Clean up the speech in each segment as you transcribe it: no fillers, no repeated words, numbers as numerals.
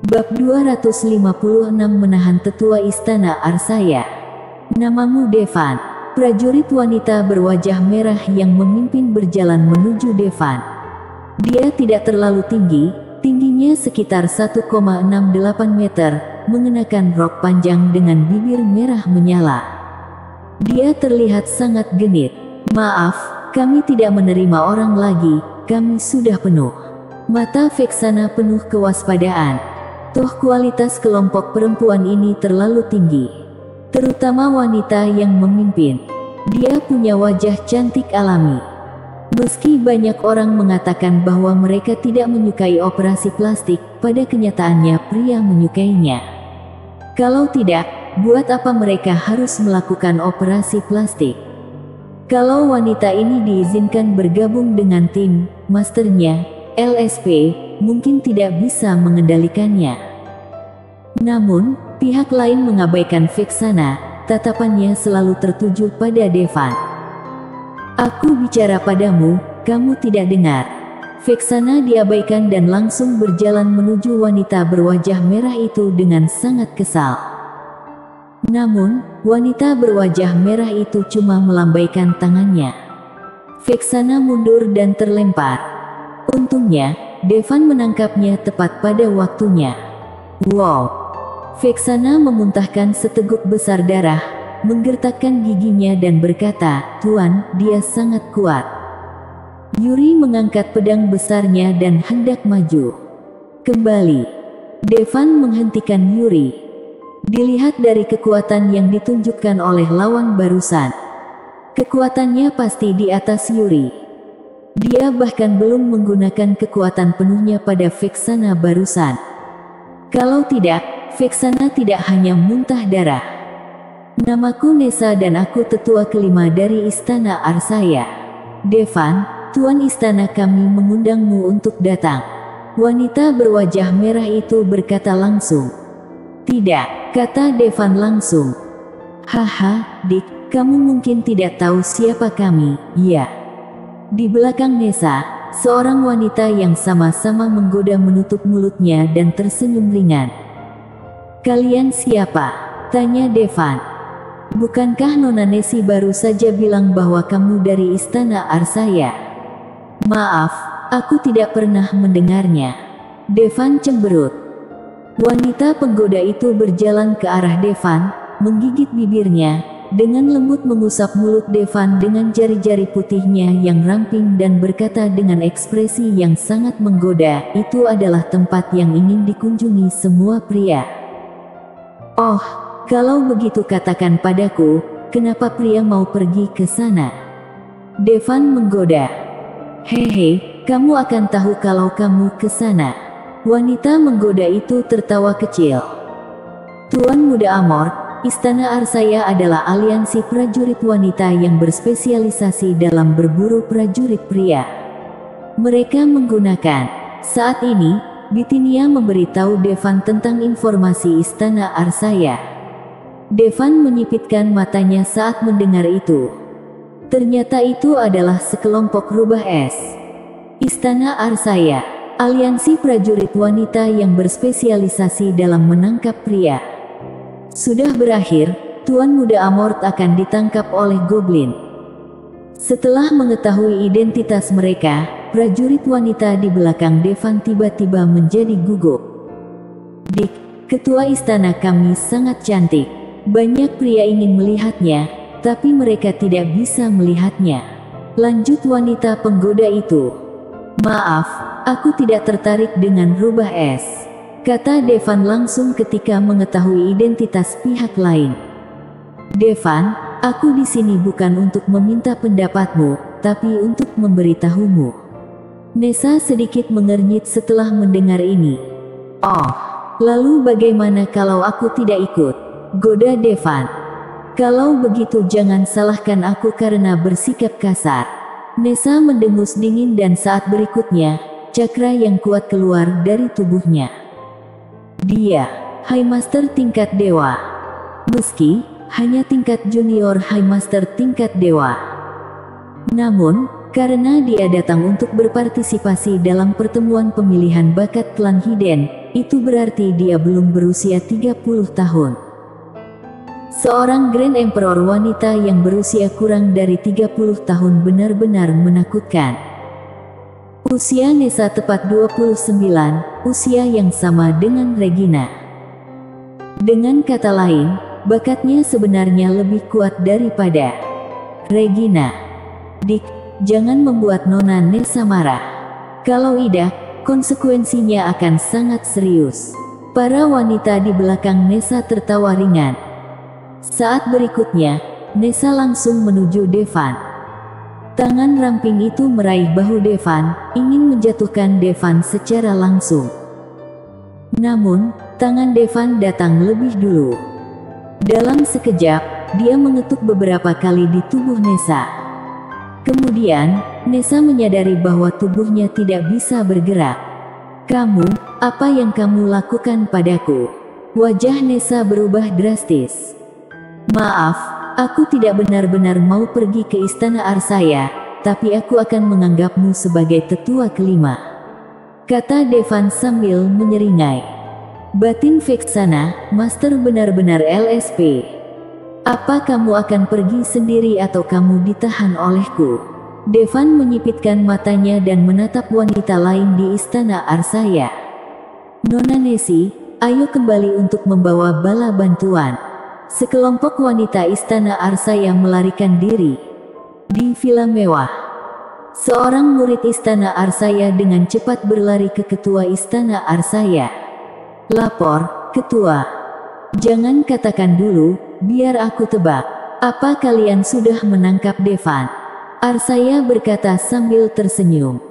Bab 256 Menahan Tetua Istana Arsaya. Namamu Devan. Prajurit wanita berwajah merah yang memimpin berjalan menuju Devan. Dia tidak terlalu tinggi, tingginya sekitar 1,68 meter, mengenakan rok panjang dengan bibir merah menyala. Dia terlihat sangat genit. Maaf, kami tidak menerima orang lagi, kami sudah penuh. Mata Vexana penuh kewaspadaan. Toh kualitas kelompok perempuan ini terlalu tinggi. Terutama wanita yang memimpin. Dia punya wajah cantik alami. Meski banyak orang mengatakan bahwa mereka tidak menyukai operasi plastik, pada kenyataannya pria menyukainya. Kalau tidak, buat apa mereka harus melakukan operasi plastik? Kalau wanita ini diizinkan bergabung dengan tim masternya, LSP, mungkin tidak bisa mengendalikannya. Namun, pihak lain mengabaikan Vexana, tatapannya selalu tertuju pada Devan. Aku bicara padamu, kamu tidak dengar. Vexana diabaikan dan langsung berjalan menuju wanita berwajah merah itu dengan sangat kesal. Namun, wanita berwajah merah itu cuma melambaikan tangannya. Vexana mundur dan terlempar. Untungnya, Devan menangkapnya tepat pada waktunya. Wow! Vexana memuntahkan seteguk besar darah, menggertakkan giginya dan berkata, "Tuan, dia sangat kuat." Yuri mengangkat pedang besarnya dan hendak maju. Kembali. Devan menghentikan Yuri. Dilihat dari kekuatan yang ditunjukkan oleh lawan barusan, kekuatannya pasti di atas Yuri. Dia bahkan belum menggunakan kekuatan penuhnya pada Vexana barusan. Kalau tidak, Vexana tidak hanya muntah darah. Namaku Nessa dan aku tetua kelima dari Istana Arsaya. Devan, tuan istana kami mengundangmu untuk datang. Wanita berwajah merah itu berkata langsung. Tidak, kata Devan langsung. Haha, Dick, kamu mungkin tidak tahu siapa kami, ya. Di belakang Nessa, seorang wanita yang sama-sama menggoda menutup mulutnya dan tersenyum ringan. Kalian siapa? Tanya Devan. Bukankah Nona Nessie baru saja bilang bahwa kamu dari Istana Arsaya? Maaf, aku tidak pernah mendengarnya. Devan cemberut. Wanita penggoda itu berjalan ke arah Devan, menggigit bibirnya, dengan lembut mengusap mulut Devan dengan jari-jari putihnya yang ramping dan berkata dengan ekspresi yang sangat menggoda, "Itu adalah tempat yang ingin dikunjungi semua pria." Oh, kalau begitu katakan padaku, kenapa pria mau pergi ke sana? Devan menggoda. Hehe, kamu akan tahu kalau kamu ke sana. Wanita menggoda itu tertawa kecil. Tuan Muda Amor, Istana Arsaya adalah aliansi prajurit wanita yang berspesialisasi dalam berburu prajurit pria. Mereka menggunakan. Saat ini, Bitinia memberitahu Devan tentang informasi Istana Arsaya. Devan menyipitkan matanya saat mendengar itu. Ternyata itu adalah sekelompok rubah es. Istana Arsaya, aliansi prajurit wanita yang berspesialisasi dalam menangkap pria. Sudah berakhir, Tuan Muda Amort akan ditangkap oleh Goblin. Setelah mengetahui identitas mereka, prajurit wanita di belakang Devan tiba-tiba menjadi gugup. Dick, ketua istana kami sangat cantik. Banyak pria ingin melihatnya, tapi mereka tidak bisa melihatnya. Lanjut wanita penggoda itu. Maaf, aku tidak tertarik dengan rubah es, kata Devan langsung ketika mengetahui identitas pihak lain. Devan, aku di sini bukan untuk meminta pendapatmu, tapi untuk memberitahumu. Nessa sedikit mengernyit setelah mendengar ini. Oh, lalu bagaimana kalau aku tidak ikut? Goda Devan. Kalau begitu jangan salahkan aku karena bersikap kasar. Nessa mendengus dingin dan saat berikutnya, cakra yang kuat keluar dari tubuhnya. Dia, High Master tingkat dewa. Meski hanya tingkat junior High Master tingkat dewa. Namun, karena dia datang untuk berpartisipasi dalam pertemuan pemilihan bakat klan Hiden, itu berarti dia belum berusia 30 tahun. Seorang Grand Emperor wanita yang berusia kurang dari 30 tahun benar-benar menakutkan. Usia Nessa tepat 29, usia yang sama dengan Regina. Dengan kata lain, bakatnya sebenarnya lebih kuat daripada Regina. Dik, jangan membuat Nona Nessa marah. Kalau tidak, konsekuensinya akan sangat serius. Para wanita di belakang Nessa tertawa ringan. Saat berikutnya, Nessa langsung menuju Devan. Tangan ramping itu meraih bahu Devan, ingin menjatuhkan Devan secara langsung. Namun, tangan Devan datang lebih dulu. Dalam sekejap, dia mengetuk beberapa kali di tubuh Nessa. Kemudian, Nessa menyadari bahwa tubuhnya tidak bisa bergerak. "Kamu, apa yang kamu lakukan padaku?" Wajah Nessa berubah drastis. "Maaf, aku tidak benar-benar mau pergi ke istana Arsaya, tapi aku akan menganggapmu sebagai tetua kelima," kata Devan sambil menyeringai. "Batin Vexana, Master benar-benar LSP. Apa kamu akan pergi sendiri atau kamu ditahan olehku?" Devan menyipitkan matanya dan menatap wanita lain di istana Arsaya. "Nona Nessie, ayo kembali untuk membawa bala bantuan." Sekelompok wanita istana Arsaya melarikan diri. Di villa mewah, seorang murid istana Arsaya dengan cepat berlari ke ketua istana Arsaya. "Lapor, ketua." "Jangan katakan dulu, biar aku tebak. Apa kalian sudah menangkap Devan?" Arsaya berkata sambil tersenyum.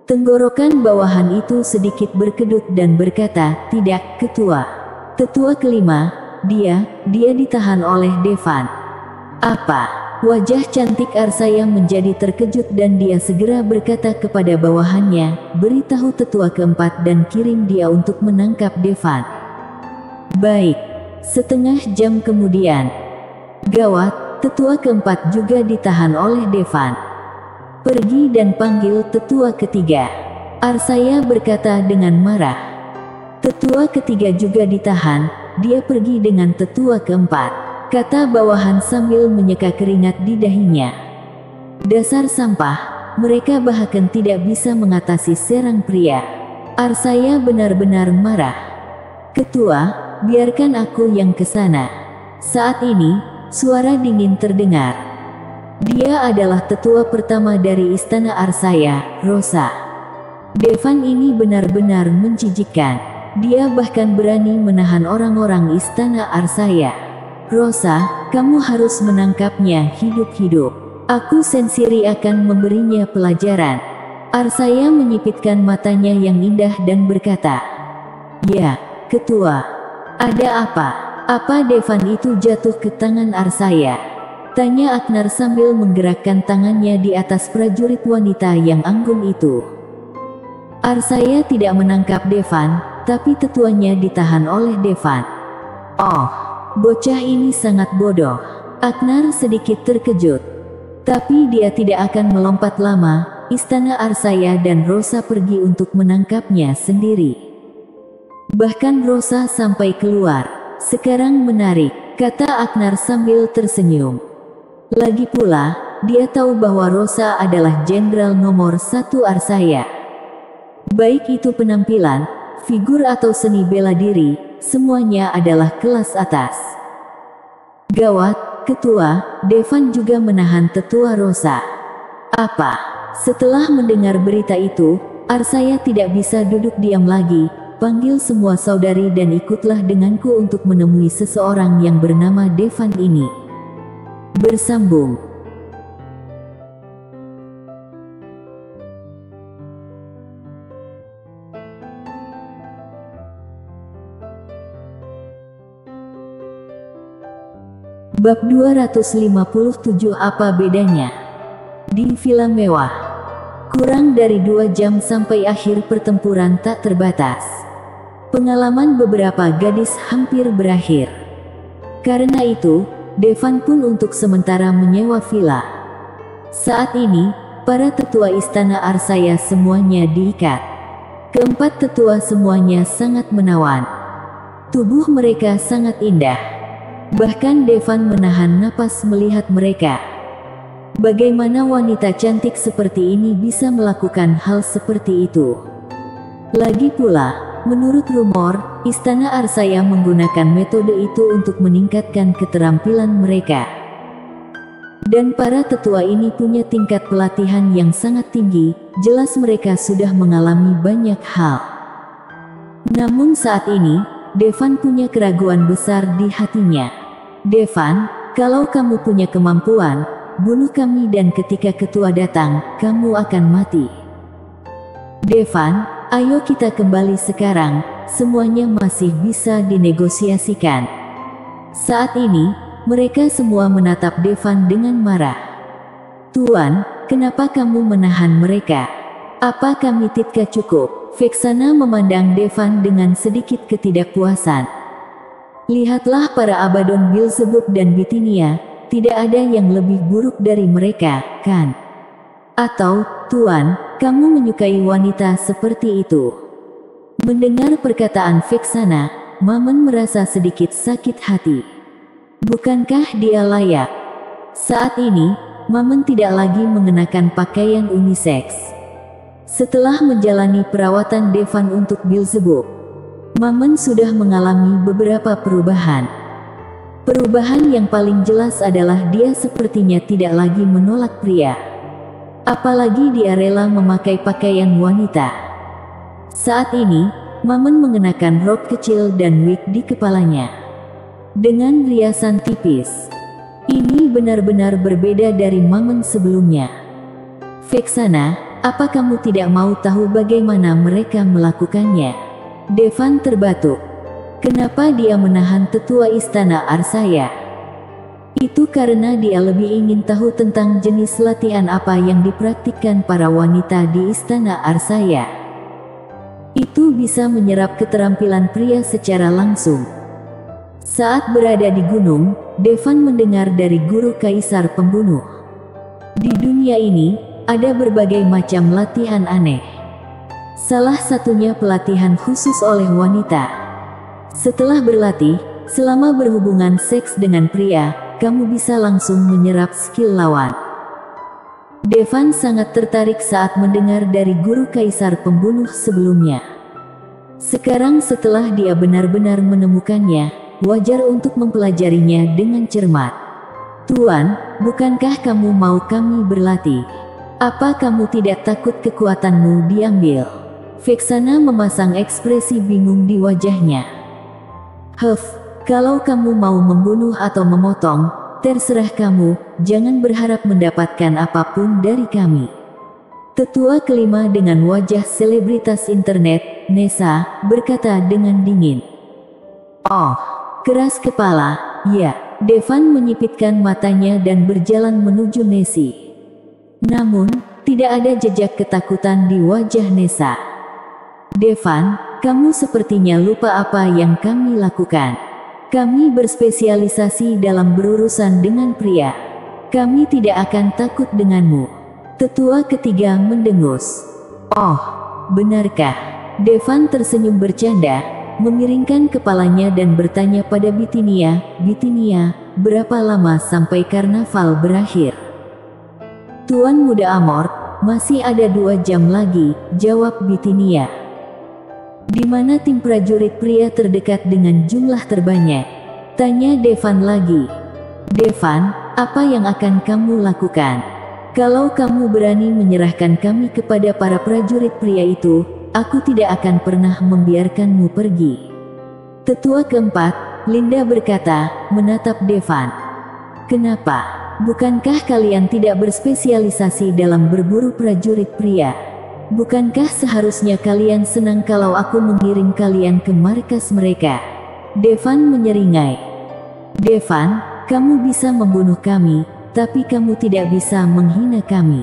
Tenggorokan bawahan itu sedikit berkedut dan berkata, "Tidak, ketua." "Tetua kelima, dia ditahan oleh Devan." "Apa?" Wajah cantik Arsaya menjadi terkejut dan dia segera berkata kepada bawahannya, "Beritahu tetua keempat dan kirim dia untuk menangkap Devan." "Baik." Setengah jam kemudian, gawat, tetua keempat juga ditahan oleh Devan. "Pergi dan panggil tetua ketiga," Arsaya berkata dengan marah. Tetua ketiga juga ditahan, dia pergi dengan tetua keempat, kata bawahan sambil menyeka keringat di dahinya. "Dasar sampah, mereka bahkan tidak bisa mengatasi serang pria." Arsaya benar-benar marah. "Ketua, biarkan aku yang ke sana." Saat ini, suara dingin terdengar. Dia adalah tetua pertama dari istana Arsaya, Rosa. Devan ini benar-benar menjijikkan. Dia bahkan berani menahan orang-orang istana Arsaya. "Rosa, kamu harus menangkapnya hidup-hidup. Aku Sensiri akan memberinya pelajaran." Arsaya menyipitkan matanya yang indah dan berkata, "Ya, ketua." "Ada apa? Apa Devan itu jatuh ke tangan Arsaya?" tanya Agnar sambil menggerakkan tangannya di atas prajurit wanita yang anggun itu. Arsaya tidak menangkap Devan, tapi tetuanya ditahan oleh Devan. "Oh, bocah ini sangat bodoh." Agnar sedikit terkejut. Tapi dia tidak akan melompat lama, istana Arsaya dan Rosa pergi untuk menangkapnya sendiri. Bahkan Rosa sampai keluar. "Sekarang menarik," kata Agnar sambil tersenyum. Lagi pula, dia tahu bahwa Rosa adalah jenderal nomor 1 Arsaya. Baik itu penampilan, figur atau seni bela diri, semuanya adalah kelas atas. Gawat, ketua, Devan juga menahan tetua Rosa. "Apa?" Setelah mendengar berita itu, Arsaya tidak bisa duduk diam lagi. "Panggil semua saudari dan ikutlah denganku untuk menemui seseorang yang bernama Devan ini." Bersambung. Bab 257. Apa bedanya? Di villa mewah. Kurang dari 2 jam sampai akhir pertempuran tak terbatas. Pengalaman beberapa gadis hampir berakhir. Karena itu, Devan pun untuk sementara menyewa villa. Saat ini, para tetua istana Arsaya semuanya diikat. Keempat tetua semuanya sangat menawan. Tubuh mereka sangat indah. Bahkan Devan menahan napas melihat mereka. Bagaimana wanita cantik seperti ini bisa melakukan hal seperti itu? Lagi pula, menurut rumor, Istana Arsaya menggunakan metode itu untuk meningkatkan keterampilan mereka. Dan para tetua ini punya tingkat pelatihan yang sangat tinggi, jelas mereka sudah mengalami banyak hal. Namun saat ini, Devan punya keraguan besar di hatinya. Devan, kalau kamu punya kemampuan, bunuh kami dan ketika ketua datang, kamu akan mati. Devan, ayo kita kembali sekarang, semuanya masih bisa dinegosiasikan. Saat ini, mereka semua menatap Devan dengan marah. Tuan, kenapa kamu menahan mereka? Apa kami tidak cukup? Vexana memandang Devan dengan sedikit ketidakpuasan. Lihatlah para Abaddon Beelzebub dan Bithynia, tidak ada yang lebih buruk dari mereka, kan? Atau, Tuan, kamu menyukai wanita seperti itu? Mendengar perkataan Vexana, Mammon merasa sedikit sakit hati. Bukankah dia layak? Saat ini, Mammon tidak lagi mengenakan pakaian unisex. Setelah menjalani perawatan Devan untuk Beelzebub, Mammon sudah mengalami beberapa perubahan. Perubahan yang paling jelas adalah dia sepertinya tidak lagi menolak pria. Apalagi dia rela memakai pakaian wanita. Saat ini, Mammon mengenakan rok kecil dan wig di kepalanya. Dengan riasan tipis. Ini benar-benar berbeda dari Mammon sebelumnya. Vexana, apa kamu tidak mau tahu bagaimana mereka melakukannya? Devan terbatuk. Kenapa dia menahan tetua Istana Arsaya? Itu karena dia lebih ingin tahu tentang jenis latihan apa yang dipraktikkan para wanita di Istana Arsaya. Itu bisa menyerap keterampilan pria secara langsung. Saat berada di gunung, Devan mendengar dari guru kaisar pembunuh. Di dunia ini, ada berbagai macam latihan aneh. Salah satunya pelatihan khusus oleh wanita. Setelah berlatih, selama berhubungan seks dengan pria, kamu bisa langsung menyerap skill lawan. Devan sangat tertarik saat mendengar dari guru kaisar pembunuh sebelumnya. Sekarang setelah dia benar-benar menemukannya, wajar untuk mempelajarinya dengan cermat. Tuan, bukankah kamu mau kami berlatih? Apa kamu tidak takut kekuatanmu diambil? Vexana memasang ekspresi bingung di wajahnya. Kalau kamu mau membunuh atau memotong, terserah kamu, jangan berharap mendapatkan apapun dari kami. Tetua kelima dengan wajah selebritas internet, Nessa, berkata dengan dingin. Oh, keras kepala, ya. Devan menyipitkan matanya dan berjalan menuju Nessie. Namun, tidak ada jejak ketakutan di wajah Nessa. Devan, kamu sepertinya lupa apa yang kami lakukan. Kami berspesialisasi dalam berurusan dengan pria. Kami tidak akan takut denganmu. Tetua ketiga mendengus. Oh, benarkah? Devan tersenyum bercanda, memiringkan kepalanya dan bertanya pada Bithynia, Bithynia, berapa lama sampai karnaval berakhir? Tuan Muda Amort, masih ada 2 jam lagi, jawab Bithynia. Di mana tim prajurit pria terdekat dengan jumlah terbanyak? Tanya Devan lagi. Devan, apa yang akan kamu lakukan? Kalau kamu berani menyerahkan kami kepada para prajurit pria itu, aku tidak akan pernah membiarkanmu pergi. Tetua keempat, Linda berkata, menatap Devan. Kenapa? Bukankah kalian tidak berspesialisasi dalam berburu prajurit pria? Bukankah seharusnya kalian senang kalau aku mengiring kalian ke markas mereka? Devan menyeringai. Devan, kamu bisa membunuh kami, tapi kamu tidak bisa menghina kami.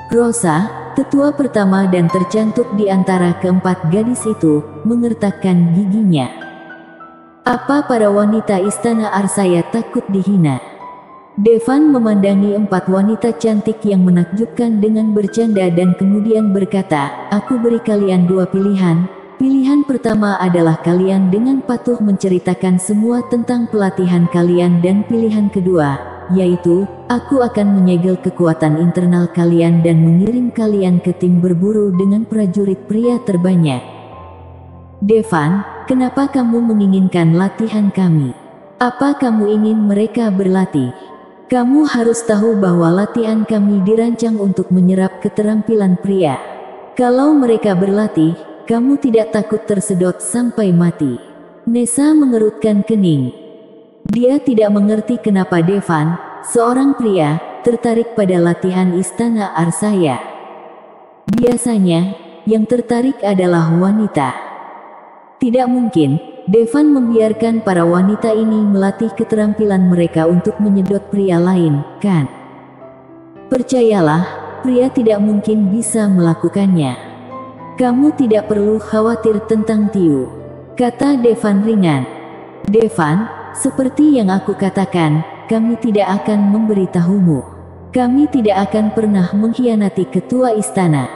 Rosa, tetua pertama dan tercantik di antara keempat gadis itu, mengertakkan giginya. Apa para wanita Istana Arsaya takut dihina? Devan memandangi 4 wanita cantik yang menakjubkan dengan bercanda dan kemudian berkata, "Aku beri kalian 2 pilihan. Pilihan pertama adalah kalian dengan patuh menceritakan semua tentang pelatihan kalian, dan pilihan kedua, yaitu, aku akan menyegel kekuatan internal kalian dan mengirim kalian ke tim berburu dengan prajurit pria terbanyak." "Devan, kenapa kamu menginginkan latihan kami? Apa kamu ingin mereka berlatih? Kamu harus tahu bahwa latihan kami dirancang untuk menyerap keterampilan pria. Kalau mereka berlatih, kamu tidak takut tersedot sampai mati?" Nessa mengerutkan kening. Dia tidak mengerti kenapa Devan, seorang pria, tertarik pada latihan Istana Arsaya. Biasanya, yang tertarik adalah wanita. Tidak mungkin Devan membiarkan para wanita ini melatih keterampilan mereka untuk menyedot pria lain, kan? Percayalah, pria tidak mungkin bisa melakukannya. "Kamu tidak perlu khawatir tentang Tiu," kata Devan ringan. "Devan, seperti yang aku katakan, kami tidak akan memberitahumu. Kami tidak akan pernah mengkhianati ketua istana.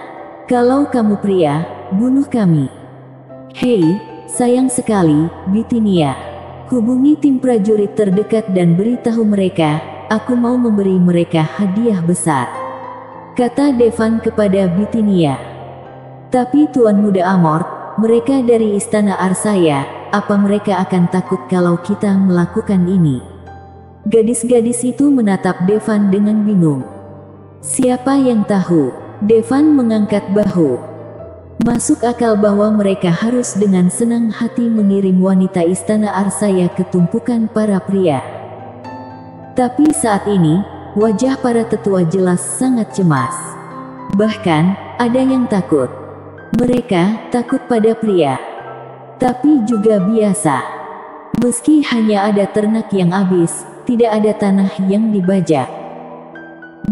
Kalau kamu pria, bunuh kami." "Hei, sayang sekali, Bitinia. Hubungi tim prajurit terdekat dan beritahu mereka, aku mau memberi mereka hadiah besar," kata Devan kepada Bitinia. "Tapi Tuan Muda Amor, mereka dari Istana Arsaya, apa mereka akan takut kalau kita melakukan ini?" Gadis-gadis itu menatap Devan dengan bingung. "Siapa yang tahu?" Devan mengangkat bahu. Masuk akal bahwa mereka harus dengan senang hati mengirim wanita Istana Arsaya ke tumpukan para pria. Tapi saat ini, wajah para tetua jelas sangat cemas. Bahkan, ada yang takut. Mereka takut pada pria. Tapi juga biasa. Meski hanya ada ternak yang habis, tidak ada tanah yang dibajak.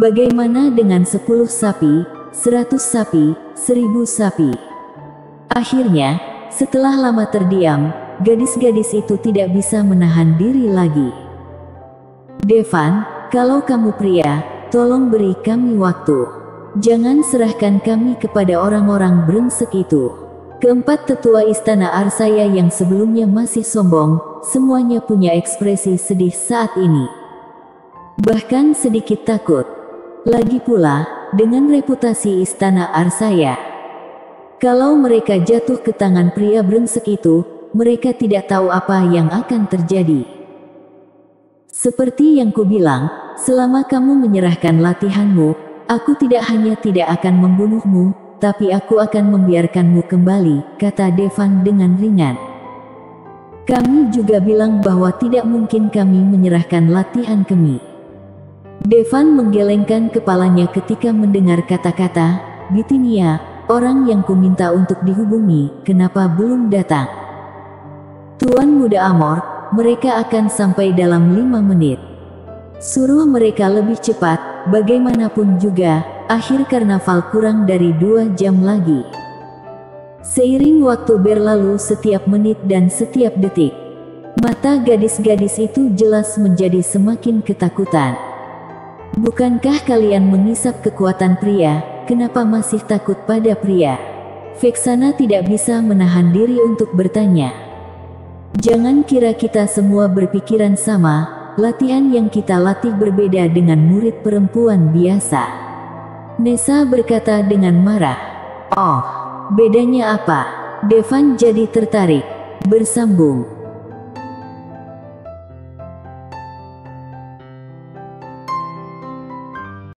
Bagaimana dengan 10 sapi, 100 sapi, 1000 sapi? Akhirnya, setelah lama terdiam, gadis-gadis itu tidak bisa menahan diri lagi. "Devan, kalau kamu pria, tolong beri kami waktu. Jangan serahkan kami kepada orang-orang brengsek itu." Keempat tetua Istana Arsaya yang sebelumnya masih sombong, semuanya punya ekspresi sedih saat ini. Bahkan sedikit takut. Lagi pula, dengan reputasi Istana Arsaya, kalau mereka jatuh ke tangan pria brengsek itu, mereka tidak tahu apa yang akan terjadi. "Seperti yang kubilang, selama kamu menyerahkan latihanmu, aku tidak hanya tidak akan membunuhmu, tapi aku akan membiarkanmu kembali," kata Devan dengan ringan. "Kami juga bilang bahwa tidak mungkin kami menyerahkan latihan kami." Devan menggelengkan kepalanya ketika mendengar kata-kata, "Bitinia, orang yang kuminta untuk dihubungi, kenapa belum datang?" "Tuan Muda Amor, mereka akan sampai dalam 5 menit. Suruh mereka lebih cepat, bagaimanapun juga, akhir karnaval kurang dari 2 jam lagi." Seiring waktu berlalu setiap menit dan setiap detik, mata gadis-gadis itu jelas menjadi semakin ketakutan. "Bukankah kalian mengisap kekuatan pria? Kenapa masih takut pada pria?" Vexana tidak bisa menahan diri untuk bertanya. "Jangan kira kita semua berpikiran sama, latihan yang kita latih berbeda dengan murid perempuan biasa," Nessa berkata dengan marah. "Oh, bedanya apa?" Devan jadi tertarik. Bersambung.